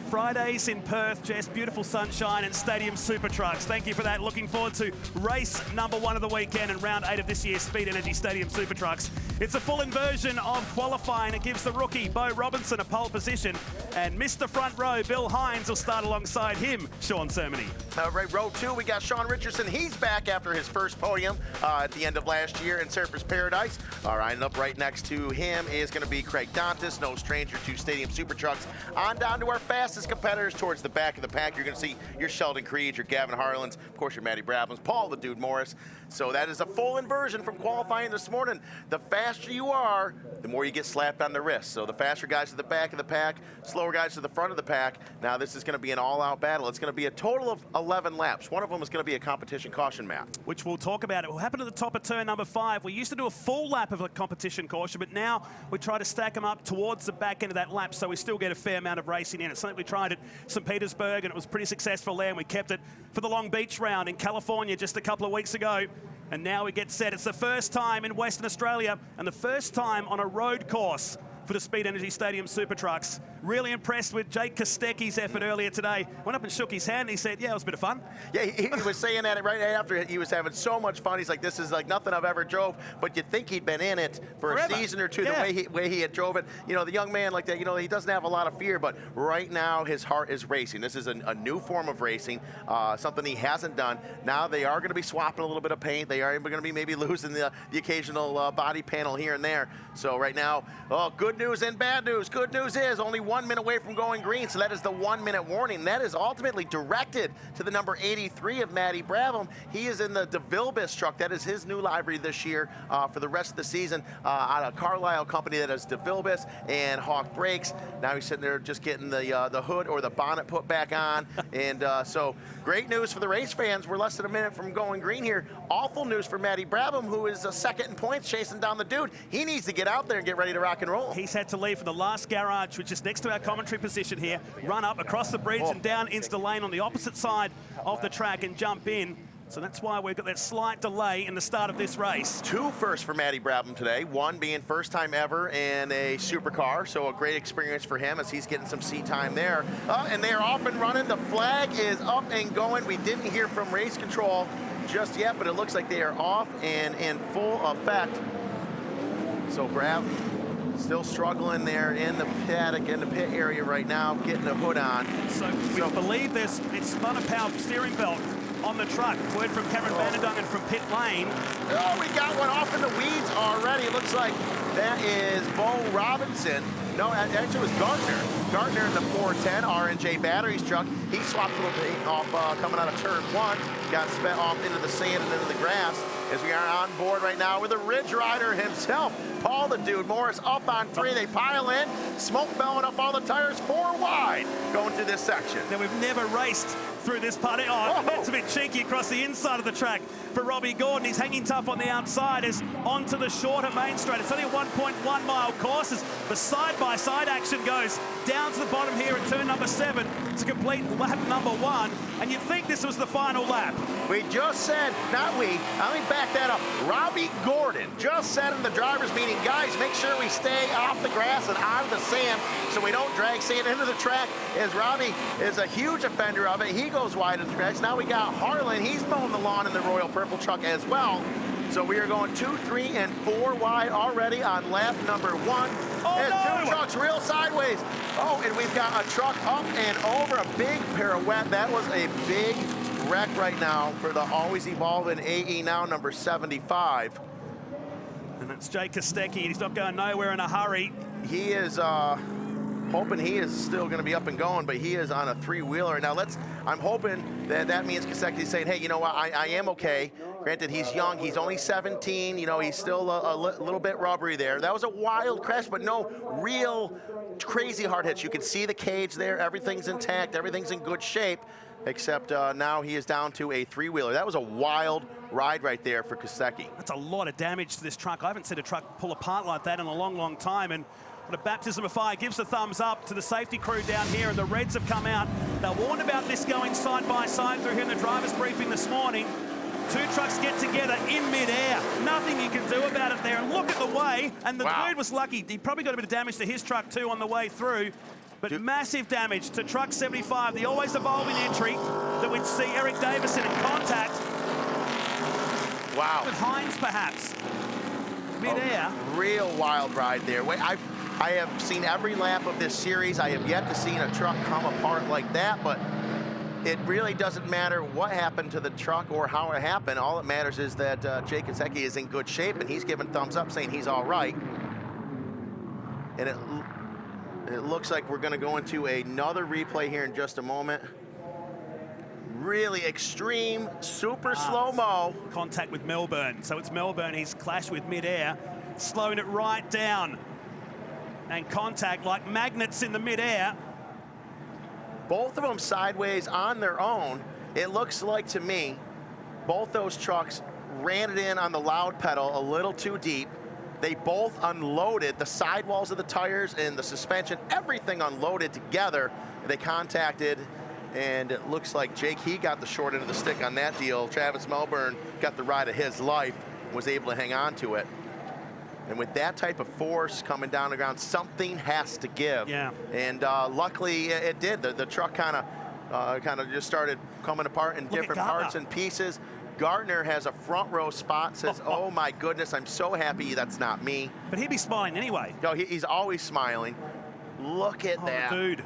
Fridays in Perth, Jess, beautiful sunshine and stadium super trucks. Thank you for that. Looking forward to race number 1 of the weekend and round 8 of this year's Speed Energy Stadium super trucks. It's a full inversion of qualifying. It gives the rookie Bo Robinson a pole position, and Mr. Front Row Bill Hines will start alongside him, Sean Cermony. Right, row 2, we got Sean Richardson. He's back after his first podium at the end of last year in Surfers Paradise. All right, and up right next to him is going to be Craig Dantas, no stranger to stadium super trucks. On down to our fastest competitors towards the back of the pack. You're going to see your Sheldon Creed, your Gavin Harlan's, of course your Matty Brabhams, Paul the Dude Morris. So that is a full inversion from qualifying this morning. The faster you are, the more you get slapped on the wrist. So the faster guys to the back of the pack, slower guys to the front of the pack. Now this is going to be an all-out battle. It's going to be a total of 11 laps. One of them is going to be a competition caution map, which we'll talk about. It will happen at the top of turn number 5. We used to do a full lap of a competition caution, but now we try to stack them up towards the back end of that lap so we still get a fair amount of racing in. It's something we tried at St. Petersburg, and it was pretty successful there, and we kept it for the Long Beach round in California just a couple of weeks ago. And now we get set. It's the first time in Western Australia and the first time on a road course for the Speed Energy Stadium Super Trucks. Really impressed with Jake Kostecki's effort earlier today. Went up and shook his hand and he said, yeah, it was a bit of fun. Yeah, he was saying that right after he was having so much fun. He's like, this is like nothing I've ever drove, but you'd think he'd been in it for forever. A season or two, yeah. the way he had drove it. You know, the young man like that, you know, he doesn't have a lot of fear, but right now his heart is racing. This is a new form of racing, something he hasn't done. Now they are going to be swapping a little bit of paint. They are going to be maybe losing the occasional body panel here and there. So right now, good news and bad news. Good news is only 1 minute away from going green, so that is the 1 minute warning. That is ultimately directed to the number 83 of Matty Brabham. He is in the DeVilbiss truck. That is his new livery this year for the rest of the season out of Carlisle company that is DeVilbiss and Hawk Brakes. Now he's sitting there just getting the hood or the bonnet put back on. And so great news for the race fans. We're less than a minute from going green here. Awful news for Matty Brabham, who is second in points chasing down the dude. He needs to get out there and get ready to rock and roll. He's had to leave for the last garage, which is next to our commentary position here, run up across the bridge and down into the lane on the opposite side of the track and jump in. So that's why we've got that slight delay in the start of this race. 2 firsts for Matty Brabham today. 1 being first time ever in a supercar, so a great experience for him as he's getting some seat time there. And they are off and running. The flag is up and going. We didn't hear from race control just yet, but it looks like they are off and in full effect. So Brabham still struggling there in the paddock, in the pit area right now, getting the hood on. So we believe it's not a power steering belt on the truck. Word from Cameron Vanderdogen from pit lane. Oh, we got one off in the weeds already. It looks like that is Bo Robinson. No, actually it was Gardner. Gardner in the 410 R&J Batteries truck. He swapped a little bit off coming out of turn 1. Got spent off into the sand and into the grass. As we are on board right now with the Ridge Rider himself, Paul the Dude Morris, up on 3. They pile in, smoke bellowing up all the tires, 4 wide going through this section. Now we've never raced through this part. Oh, that's a bit cheeky across the inside of the track for Robbie Gordon. He's hanging tough on the outside as onto the shorter main straight. It's only a 1.1 mile course as the side-by-side action goes down to the bottom here at turn number 7 to complete lap number 1. And you'd think this was the final lap. We just said, not we, let me back that up. Robbie Gordon just said in the driver's meeting, guys, make sure we stay off the grass and out of the sand so we don't drag sand into the track, as Robbie is a huge offender of it. He goes wide of the grass. Now we got Harlan. He's mowing the lawn in the Royal Purple truck as well. So we are going 2, 3, and 4 wide already on lap number 1. Oh, and no. 2 trucks real sideways. Oh, and we've got a truck up and over, a big pirouette. That was a big wreck right now for the always evolving AE now number 75. And that's Jake Kostecki. He's not going nowhere in a hurry. He is hoping he is still going to be up and going, but he is on a 3-wheeler. Now I'm hoping that means Kostecki's saying, hey, you know what, I am okay. Granted, he's young, he's only 17, you know, he's still a little bit rubbery there. That was a wild crash, but no real crazy hard hits. You can see the cage there, everything's intact, everything's in good shape, except now he is down to a 3-wheeler. That was a wild ride right there for Kostecki. That's a lot of damage to this truck. I haven't seen a truck pull apart like that in a long, long time. And what a baptism of fire. Gives the thumbs up to the safety crew down here, and the Reds have come out. They're warned about this going side by side through here in the driver's briefing this morning. 2 trucks get together in midair. Nothing you can do about it there. And look at the way, and the dude was lucky. He probably got a bit of damage to his truck too on the way through. But massive damage to truck 75, the always evolving entry that we'd see Eric Davison in contact. Wow. With Hines, perhaps. Mid-air. Real wild ride there. I have seen every lap of this series. I have yet to see a truck come apart like that, but it really doesn't matter what happened to the truck or how it happened. All that matters is that Jake Kasecki is in good shape, and he's giving thumbs up saying he's all right. And it looks like we're going to go into another replay here in just a moment. Really extreme, super slow-mo. Contact with Melbourne. So it's Melbourne he's clashed with mid-air, slowing it right down. And contact like magnets in the mid-air. Both of them sideways on their own. It looks like to me, both those trucks ran it in on the loud pedal a little too deep. They both unloaded the sidewalls of the tires and the suspension, everything unloaded together. They contacted, and it looks like Jake, he got the short end of the stick on that deal. Travis Melbourne got the ride of his life, was able to hang on to it. And with that type of force coming down the ground, something has to give. Yeah. And luckily it did. The truck kind of just started coming apart in different parts and pieces. Gardner has a front row spot, says, oh my goodness, I'm so happy that's not me. But he'd be smiling anyway. No, he's always smiling. Look at that. Dude,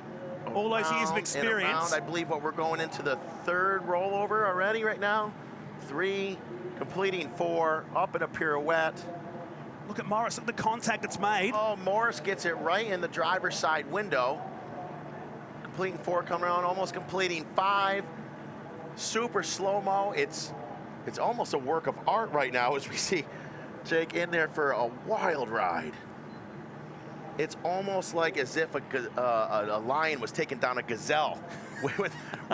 all those years of experience. I believe what we're going into the third rollover already right now. 3, completing 4, up in a pirouette. Look at Morris, look at the contact it's made. Oh, Morris gets it right in the driver's side window. Completing 4, coming around, almost completing 5. Super slow-mo. It's almost a work of art right now as we see Jake in there for a wild ride. It's almost like as if a lion was taking down a gazelle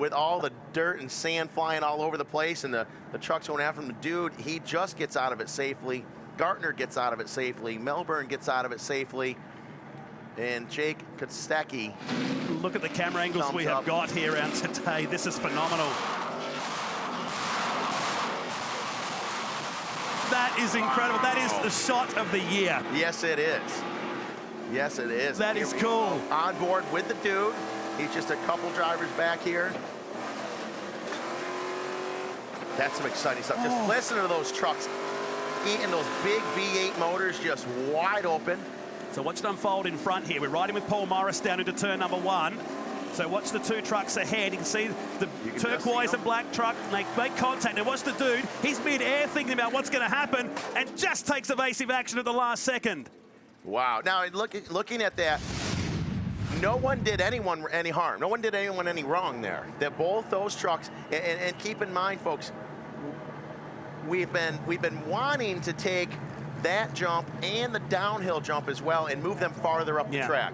with all the dirt and sand flying all over the place, and the trucks going after him. The dude, he just gets out of it safely. Gartner gets out of it safely. Melbourne gets out of it safely. And Jake Kasecki. Look at the camera angles we have got here around today. This is phenomenal. That is incredible. That is the shot of the year. Yes, it is. Yes, it is. That is cool. On board with the dude. He's just a couple drivers back here. That's some exciting stuff. Just listen to those trucks eating those big V8 motors just wide open. So watch it unfold in front here. We're riding with Paul Morris down into turn number 1. So watch the 2 trucks ahead. You can see the turquoise and black truck. They make contact. Now watch the dude. He's mid-air thinking about what's going to happen and just takes evasive action at the last second. Wow. Now looking at that, no one did anyone any harm. No one did anyone any wrong there. That both those trucks, and keep in mind, folks, we've been wanting to take that jump and the downhill jump as well and move them farther up the track.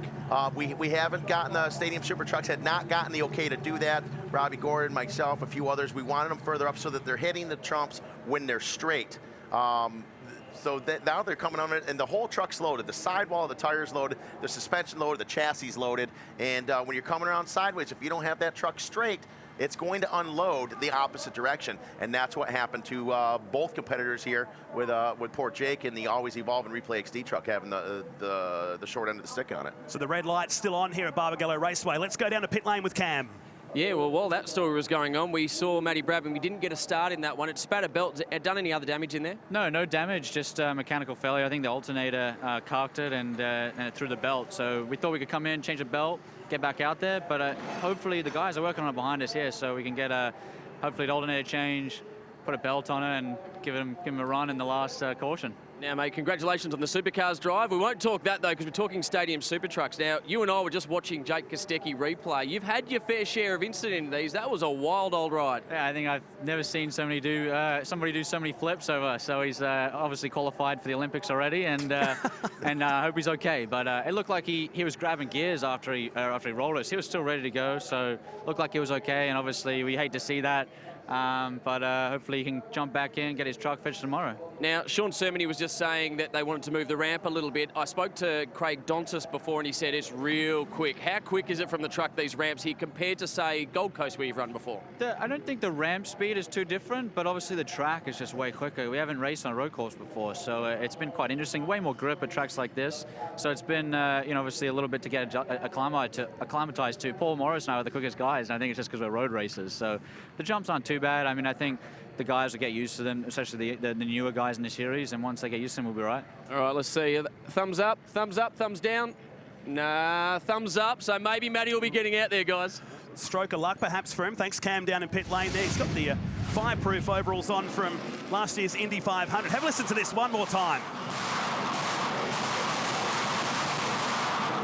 We haven't gotten the Stadium Super Trucks had not gotten the okay to do that. Robbie Gordon, myself, a few others, we wanted them further up so that they're hitting the trumps when they're straight. So that now they're coming on it, and the whole truck's loaded. The sidewall, the tires loaded, the suspension loaded, the chassis loaded. And when you're coming around sideways, if you don't have that truck straight, it's going to unload the opposite direction. And that's what happened to both competitors here with poor Jake and the always evolving Replay XD truck having the short end of the stick on it. So the red light's still on here at Barbagallo Raceway. Let's go down to pit lane with Cam. Yeah, well, while that story was going on, we saw Matty Bradman. We didn't get a start in that one. It spat a belt. Had done any other damage in there? No damage, just mechanical failure. I think the alternator carked it and it threw the belt. So we thought we could come in, change the belt, get back out there. But hopefully the guys are working on it behind us here, so we can get hopefully an alternator change, put a belt on it, and give him a run in the last caution. Now, mate, congratulations on the Supercars drive. We won't talk that, though, because we're talking Stadium Super Trucks. Now, you and I were just watching Jake Kasecki replay. You've had your fair share of incident in these. That was a wild old ride. Yeah, I think I've never seen somebody do so many flips over. So he's obviously qualified for the Olympics already, and and I hope he's okay. But it looked like he was grabbing gears after he rolled us. He was still ready to go, so looked like he was okay. And obviously, we hate to see that. But hopefully he can jump back in, get his truck fixed tomorrow. Now, Sean Sermony was just saying that they wanted to move the ramp a little bit. I spoke to Craig Dontis before, and he said it's real quick. How quick is it from the truck, these ramps here, compared to, say, Gold Coast where you've run before? I don't think the ramp speed is too different, but obviously the track is just way quicker. We haven't raced on a road course before, so it's been quite interesting. Way more grip at tracks like this. So it's been, obviously a little bit to get acclimatized to. Paul Morris and I are the quickest guys, and I think it's just because we're road racers. So the jumps aren't too bad. I mean, I think the guys will get used to them, especially the newer guys in the series, and once they get used to them, we'll be right. All right, let's see. Thumbs up, thumbs down. Nah, thumbs up. So maybe Matty will be getting out there, guys. Stroke of luck perhaps for him. Thanks, Cam, down in pit lane there. He's got the fireproof overalls on from last year's Indy 500. Have a listen to this one more time.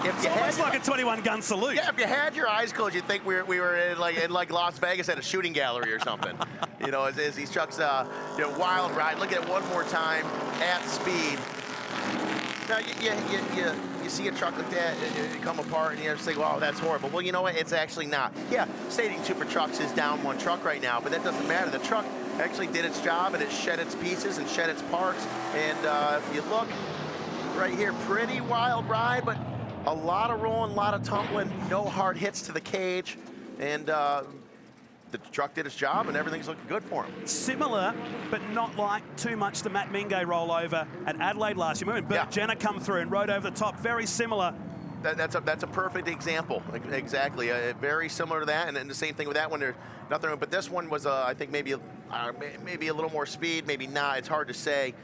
It's almost like a 21-gun salute. Yeah, if you had your eyes closed, you'd think we were in like Las Vegas at a shooting gallery or something. As these trucks, wild ride. Look at it one more time at speed. Now you see a truck like that it come apart, and you just think, wow, that's horrible. Well, you know what? It's actually not. Yeah, Stadium Super Trucks is down one truck right now, but that doesn't matter. The truck actually did its job, and it shed its pieces and shed its parts. And if you look right here, pretty wild ride, but a lot of rolling, a lot of tumbling, no hard hits to the cage, and the truck did its job, and everything's looking good for him. Similar, but not like too much the Matt Mingay rollover at Adelaide last year. Remember, Bert Jenner come through and rode over the top. Very similar. That's a perfect example. Exactly, very similar to that, and then the same thing with that one. There's nothing, but this one was, I think maybe a little more speed, maybe not. It's hard to say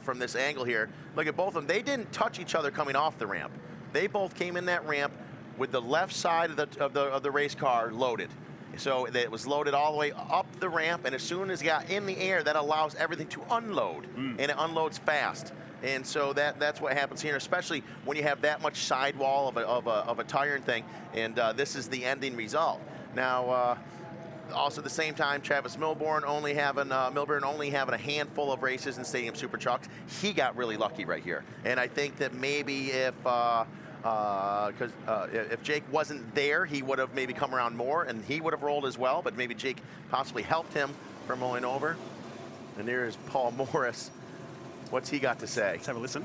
from this angle here. Look at both of them. They didn't touch each other coming off the ramp. They both came in that ramp with the left side of the race car loaded. So it was loaded all the way up the ramp, and as soon as it got in the air, that allows everything to unload, and it unloads fast. And so that's what happens here, especially when you have that much sidewall of a tire and thing, and this is the ending result. Now, also at the same time, Travis Milburn only having a handful of races in Stadium Super Trucks. He got really lucky right here, and I think that maybe if Jake wasn't there, he would have maybe come around more, and he would have rolled as well, but maybe Jake possibly helped him from rolling over. And there is Paul Morris. What's he got to say? Let's have a listen.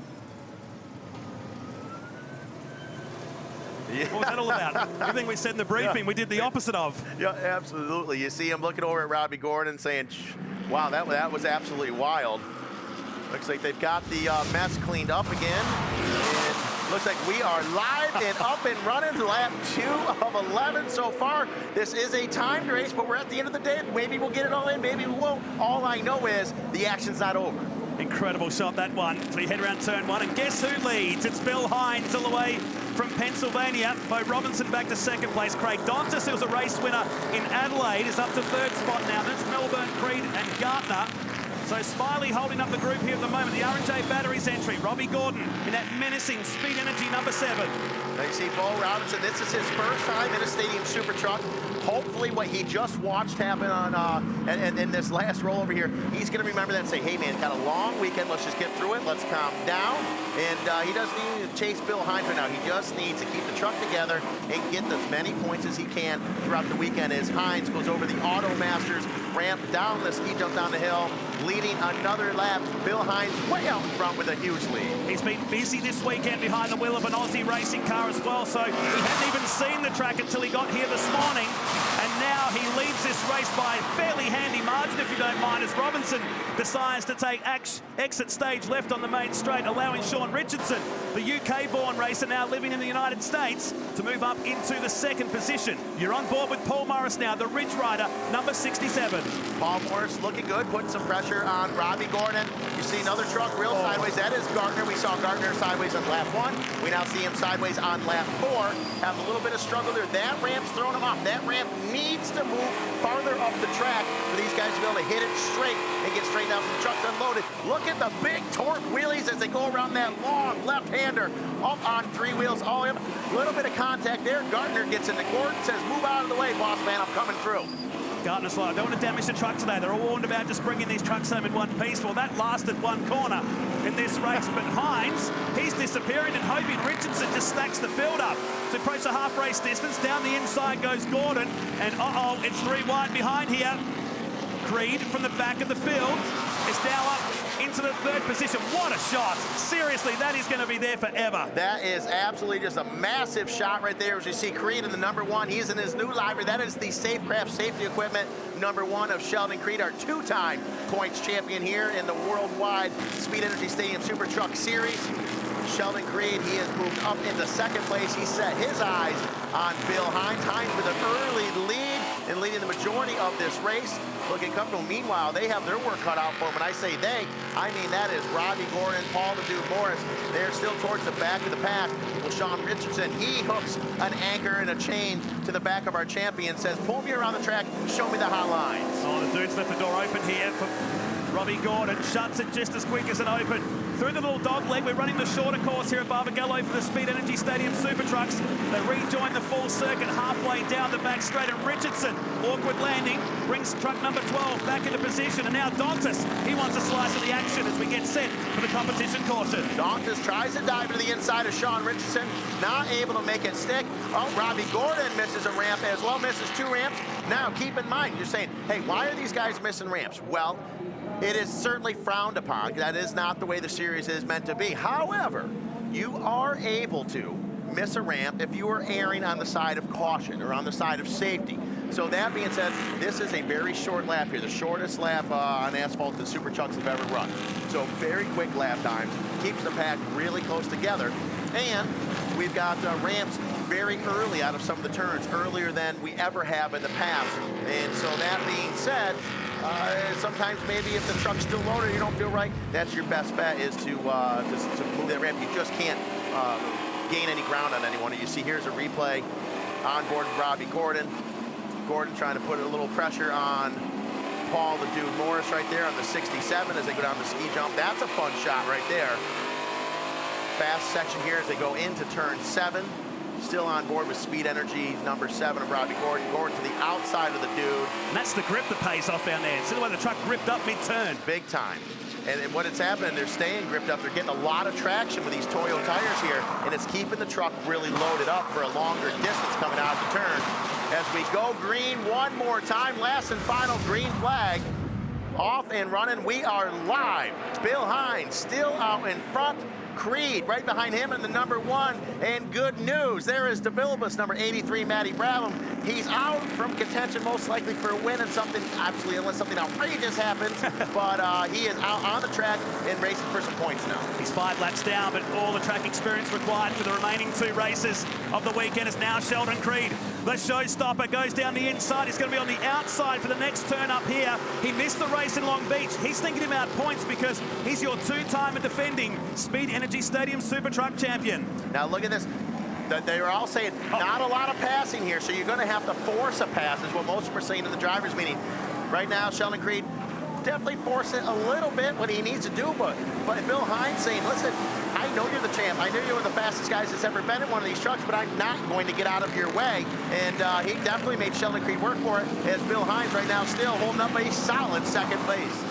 Yeah. What was that all about? Everything we said in the briefing, we did the opposite of. Yeah, absolutely. You see him looking over at Robbie Gordon saying, wow, that was absolutely wild. Looks like they've got the mess cleaned up again. And looks like we are live and up and running. Lap 2 of 11 so far. This is a timed race, but we're at the end of the day. Maybe we'll get it all in, maybe we won't. All I know is the action's not over. Incredible shot, that one. So you head around turn 1, and guess who leads? It's Bill Hines all the way from Pennsylvania. Bo Robinson back to second place. Craig Dontis, who was a race winner in Adelaide, is up to third spot now. That's Melbourne, Creed and Gartner. So Smiley holding up the group here at the moment. The R&J Batteries entry. Robbie Gordon in that menacing Speed Energy number 7. Now you see Bo Robinson. This is his first time in a Stadium Super Truck. Hopefully what he just watched happen on in this last roll over here, he's going to remember that and say, hey man, got a long weekend. Let's just get through it. Let's calm down. And he doesn't need to chase Bill Hines right now. He just needs to keep the truck together and get as many points as he can throughout the weekend as Hines goes over the Auto Masters ramp, down the ski jump down the hill, leading another lap. Bill Hines way out in front with a huge lead. He's been busy this weekend behind the wheel of an Aussie racing car as well, so he hadn't even seen the track until he got here this morning. And now he leads this race by a fairly handy margin, if you don't mind, as Robinson decides to take exit stage left on the main straight, allowing Sean Richardson, the UK-born racer now living in the United States, to move up into the second position. You're on board with Paul Morris now, the Ridge Rider, number 67. Paul Morris looking good, putting some pressure on Robbie Gordon. You see another truck real sideways. That is Gardner. We saw Gardner sideways on lap 1. We now see him sideways on lap 4. Have a little bit of struggle there. That ramp's throwing him off. That ramp needs to move farther up the track for these guys to be able to hit it straight and get straight down from the truck's unloaded. Look at the big torque wheelies as they go around that long left-hander up on 3 wheels. All in. A little bit of contact there. Gardner gets in the court, says, move out of the way, boss man, I'm coming through. Gardner's like, I don't want to damage the truck today. They're all warned about just bringing these trucks home in one piece. Well, that lasted one corner in this race. But Hines, he's disappearing, and hoping Richardson just stacks the field up to approach the half race distance. Down the inside goes Gordon, and it's 3 wide behind here. Creed from the back of the field is now up into the third position. What a shot. Seriously, that is going to be there forever. That is absolutely just a massive shot right there. As you see Creed in the number 1, he's in his new library. That is the Safecraft safety equipment number 1 of Sheldon Creed, our 2-time points champion here in the worldwide Speed Energy Stadium Super Truck Series. Sheldon Creed, he has moved up into second place. He set his eyes on Bill Hines. Hines with an early lead and leading the majority of this race. Looking comfortable. Meanwhile, they have their work cut out for them. And I say they, I mean that is Robbie Gordon, Paul the Dude Morris. They're still towards the back of the pack. Well, Sean Richardson, he hooks an anchor and a chain to the back of our champion, says, pull me around the track, show me the hot lines. Oh, the Dude's left the door open here for Robbie Gordon. Shuts it just as quick as it opened. Through the little dog leg, we're running the shorter course here at Barbagallo for the Speed Energy Stadium Super Trucks. They rejoin the full circuit halfway down the back straight, and Richardson, awkward landing, brings truck number 12 back into position. And now Dantas, he wants a slice of the action as we get set for the competition caution. Dantas tries to dive to the inside of Sean Richardson, not able to make it stick. Oh, Robbie Gordon misses a ramp as well, misses 2 ramps. Now, keep in mind, you're saying, hey, why are these guys missing ramps? Well, it is certainly frowned upon. That is not the way the series is meant to be. However, you are able to miss a ramp if you are erring on the side of caution or on the side of safety. So that being said, this is a very short lap here, the shortest lap on asphalt that Super Trucks have ever run. So very quick lap times, keeps the pack really close together. And we've got ramps very early out of some of the turns, earlier than we ever have in the past. And so that being said, sometimes maybe if the truck's still loaded, you don't feel right, that's your best bet is to move that ramp. You just can't gain any ground on anyone. You see here's a replay on board Robbie Gordon. Gordon trying to put a little pressure on Paul the Dude Morris right there on the 67 as they go down the ski jump. That's a fun shot right there. Fast section here as they go into turn 7. Still on board with Speed Energy, number 7 of Robbie Gordon. Gordon to the outside of the Dude. And that's the grip that pays off down there. See the way the truck gripped up mid-turn. Big time. And what it's happening, they're staying gripped up. They're getting a lot of traction with these Toyo tires here, and it's keeping the truck really loaded up for a longer distance coming out of the turn. As we go green one more time, last and final green flag. Off and running, we are live. Bill Hines still out in front. Creed right behind him in the number 1. And good news, there is DeVilbiss, number 83, Matty Brabham. He's out from contention most likely for a win and something, absolutely, unless something outrageous happens. But he is out on the track and racing for some points now. He's 5 laps down, but all the track experience required for the remaining 2 races of the weekend is now Sheldon Creed. The showstopper goes down the inside. He's going to be on the outside for the next turn up here. He missed the race in Long Beach. He's thinking about points because he's your 2-time defending Speed Energy Stadium Super Truck champion. Now look at this. They were all saying not a lot of passing here, so you're going to have to force a pass, is what most of them are saying in the drivers' meeting. Right now, Sheldon Creed definitely force it a little bit what he needs to do, but Bill Hines saying, listen, I know you're the champ. I know you're one of the fastest guys that's ever been in one of these trucks, but I'm not going to get out of your way. And he definitely made Sheldon Creed work for it, as Bill Hines right now still holding up a solid second place.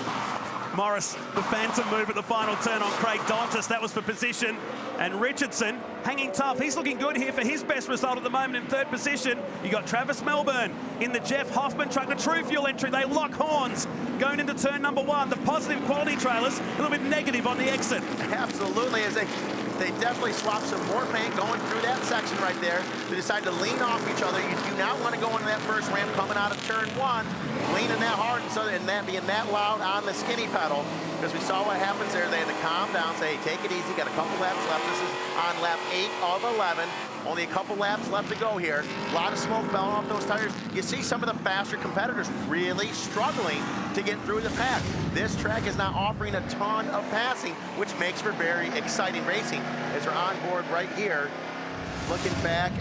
Morris, the phantom move at the final turn on Craig Dantas. That was for position. And Richardson hanging tough. He's looking good here for his best result at the moment in 3rd position. You got Travis Melbourne in the Jeff Hoffman truck, the True Fuel entry. They lock horns going into turn number 1. The positive quality trailers, a little bit negative on the exit. Absolutely, as they definitely swapped some more paint going through that section right there. They decide to lean off each other. You do not want to go into that first ramp coming out of turn 1, leaning that hard and that being that loud on the skinny pedal. Because we saw what happens there. They had to calm down, say, hey, take it easy. Got a couple laps left. This is on lap 8 of 11. Only a couple laps left to go here. A lot of smoke belling off those tires. You see some of the faster competitors really struggling to get through the pack. This track is not offering a ton of passing, which makes for very exciting racing. As we're on board right here, looking back,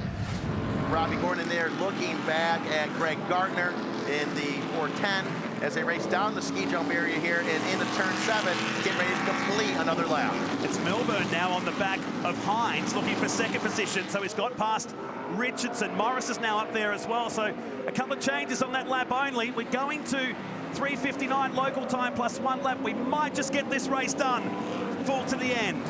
Robbie Gordon there looking back at Greg Gardner in the 410 as they race down the ski jump area here and into turn 7, getting ready to complete another lap. It's Melbourne now on the back of Hines, looking for 2nd position, so he's got past Richardson. Morris is now up there as well, so a couple of changes on that lap only. We're going to 3:59 local time plus 1 lap. We might just get this race done full to the end.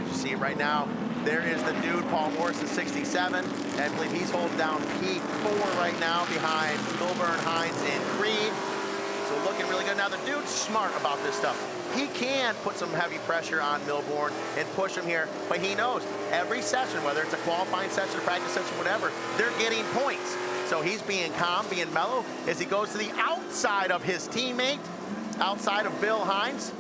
As you see it right now, there is the Dude, Paul Morris at 67. I believe he's holding down P4 right now behind Milburn, Hines, and Creed. So looking really good. Now the dude's smart about this stuff. He can put some heavy pressure on Milbourne and push him here, but he knows every session, whether it's a qualifying session, a practice session, whatever, they're getting points. So he's being calm, being mellow as he goes to the outside of his teammate, outside of Bill Hines.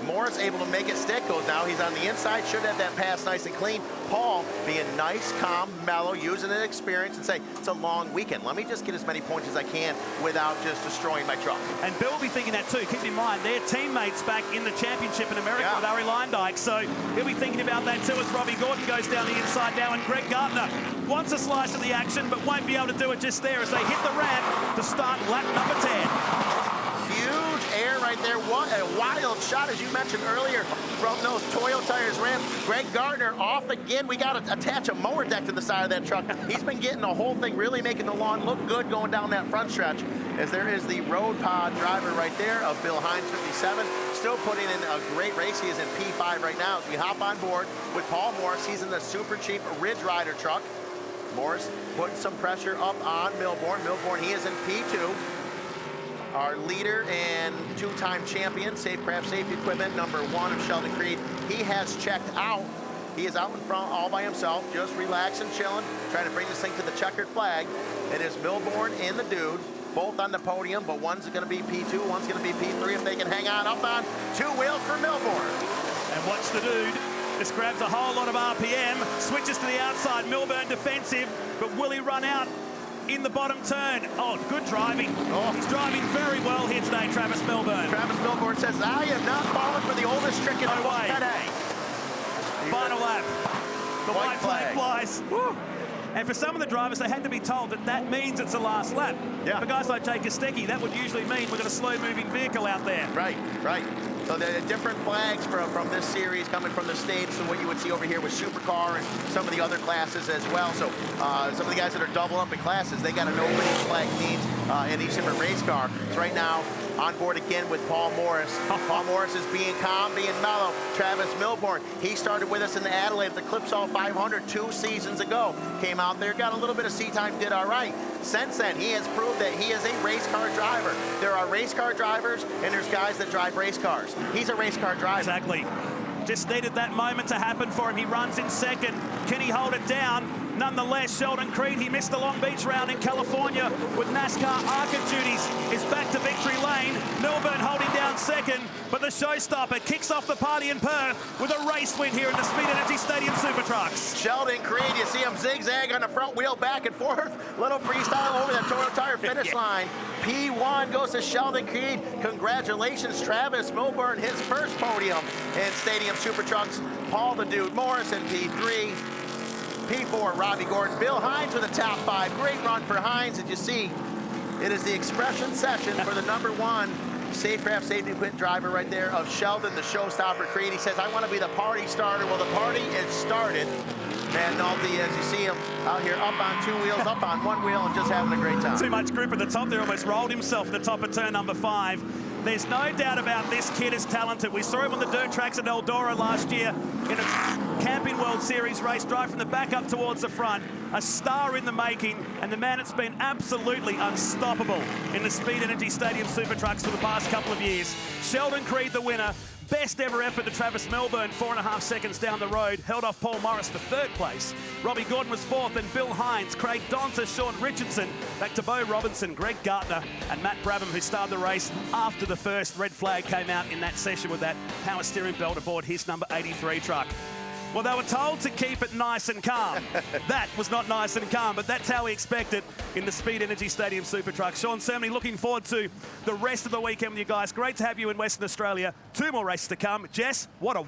Morris able to make it stick, goes now, he's on the inside, should have that pass nice and clean. Paul being nice, calm, mellow, using his experience and say, it's a long weekend. Let me just get as many points as I can without just destroying my truck. And Bill will be thinking that too. Keep in mind, their teammates back in the championship in America with Ari Leindyke. So he'll be thinking about that too as Robbie Gordon goes down the inside now. And Greg Gardner wants a slice of the action, but won't be able to do it just there as they hit the ramp to start lap number 10. Air right there. What a wild shot, as you mentioned earlier, from those Toyo Tires ramp. Greg Gardner off again. We got to attach a mower deck to the side of that truck. He's been getting the whole thing, really making the lawn look good going down that front stretch. As there is the road pod driver right there of Bill Hines, 57. Still putting in a great race. He is in P5 right now. As we hop on board with Paul Morris, he's in the super cheap Ridge Rider truck. Morris putting some pressure up on Milbourne. Milbourne, he is in P2. Our leader and two-time champion, Safecraft Safety Equipment, #1 of Sheldon Creed. He has checked out. He is out in front all by himself, just relaxing, chilling, trying to bring this thing to the checkered flag. It is Milbourne and the dude, both on the podium, but one's going to be P2, one's going to be P3 if they can hang on up on two wheels for Milbourne. And watch the dude. Just grabs a whole lot of RPM, switches to the outside, Milbourne defensive, but will he run out in the bottom turn? Oh, good driving. Oh. He's driving very well here today, Travis Milbourne. Travis Milbourne says, I am not falling for the oldest trick in the world today. Final lap. The white flag flies. Woo. And for some of the drivers, they had to be told that that means it's the last lap. Yeah. For guys like Jake Kostecki, that would usually mean we've got a slow-moving vehicle out there. Right, right. So there are different flags from this series coming from the States to what you would see over here with Supercar and some of the other classes as well. So some of the guys that are double up in classes, they got to know what each flag means in each different race car. So right now, on board again with Paul Morris. Paul Morris is being calm, being mellow. Travis Milbourne, he started with us in the Adelaide at the Clipsal 500 2 seasons ago. Came out there, got a little bit of seat time, did all right. Since then, he has proved that he is a race car driver. There are race car drivers, and there's guys that drive race cars. He's a race car driver. Exactly. Just needed that moment to happen for him. He runs in second. Can he hold it down? Nonetheless, Sheldon Creed, he missed the Long Beach round in California with NASCAR ARCA duties, is back to victory lane. Milbourne holding down second, but the showstopper kicks off the party in Perth with a race win here in the Speed Energy Stadium Super Trucks. Sheldon Creed, you see him zigzag on the front wheel back and forth. Little freestyle over that Toyo Tire finish line. P1 goes to Sheldon Creed. Congratulations, Travis Milbourne, his first podium in Stadium Super Trucks. Paul the Dude Morris in P3. P4, Robbie Gordon. Bill Hines with a top 5. Great run for Hines. As you see, it is the expression session for the #1 Safecraft Safety Equipment driver right there of Sheldon, the showstopper Creed. He says, I want to be the party starter. Well, the party is started. And Nolte, as you see him out here up on two wheels, up on one wheel, and just having a great time. Too much grip at the top there, almost rolled himself at the top of turn #5. There's no doubt about this kid is talented. We saw him on the dirt tracks at Eldora last year in a Camping World Series race, drive from the back up towards the front. A star in the making, and the man that's been absolutely unstoppable in the Speed Energy Stadium Super Trucks for the past couple of years. Sheldon Creed, the winner. Best ever effort to Travis Milbourne, 4.5 seconds down the road. Held off Paul Morris for 3rd place. Robbie Gordon was 4th, and Bill Hines, Craig Donta, Sean Richardson, back to Bo Robinson, Greg Gardner, and Matt Brabham, who started the race after the first red flag came out in that session with that power steering belt aboard his number 83 truck. Well, they were told to keep it nice and calm. That was not nice and calm, but that's how we expect it in the Speed Energy Stadium Super Truck. Sean Cermony, looking forward to the rest of the weekend with you guys. Great to have you in Western Australia. 2 more races to come. Jess, what a